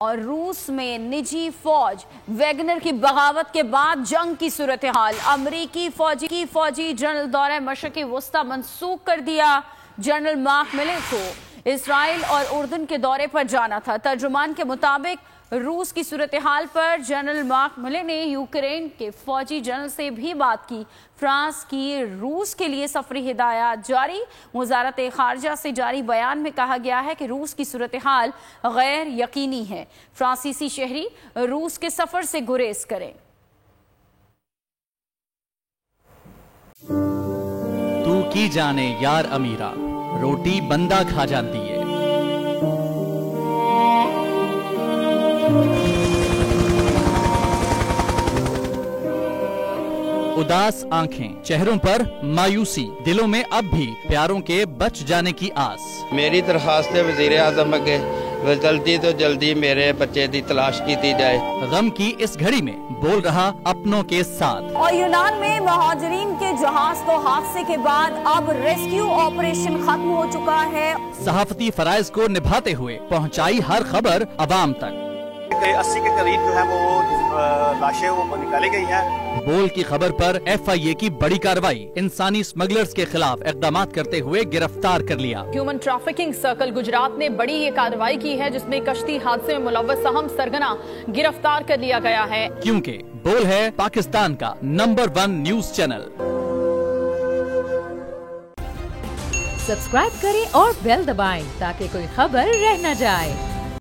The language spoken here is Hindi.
और रूस में निजी फौज वैगनर की बगावत के बाद जंग की सूरत हाल। अमरीकी फौजी जनरल दौरे मशरिक़ी वस्ता मंसूख कर दिया। जनरल मार्क मिले को इसराइल और उर्दन के दौरे पर जाना था। तर्जुमान के मुताबिक रूस की सूरत हाल पर जनरल मार्क मिले ने यूक्रेन के फौजी जनरल से भी बात की। फ्रांस की रूस के लिए सफरी हिदायत जारी। वजारत खारजा से जारी बयान में कहा गया है कि रूस की सूरत हाल गैर यकीनी है। फ्रांसीसी शहरी रूस के सफर से गुरेज करें। तू की जाने यार अमीरा, रोटी बंदा खा जाती है। उदास आंखें, चेहरों पर मायूसी, दिलों में अब भी प्यारों के बच जाने की आस। मेरी दरखास्त है वज़ीर आज़म अगे जल्दी तो जल्दी मेरे बच्चे की तलाश की जाए। गम की इस घड़ी में बोल रहा अपनों के साथ। और यूनान में महाजरीन के जहाज को हादसे के बाद अब रेस्क्यू ऑपरेशन खत्म हो चुका है। सहाफती फराइज को निभाते हुए पहुंचाई हर खबर अवाम तक। 80 के करीब जो है वो लाशें वो निकाली गई हैं। बोल की खबर पर FIA की बड़ी कार्रवाई। इंसानी स्मगलर्स के खिलाफ इक़दाम करते हुए गिरफ्तार कर लिया। ह्यूमन ट्रैफिकिंग सर्कल गुजरात ने बड़ी ये कार्रवाई की है, जिसमें कश्ती हादसे में मुलव्वस अहम सरगना गिरफ्तार कर लिया गया है। क्योंकि बोल है पाकिस्तान का नंबर 1 न्यूज चैनल। सब्सक्राइब करें और बेल दबाएं ताकि कोई खबर रह न जाए।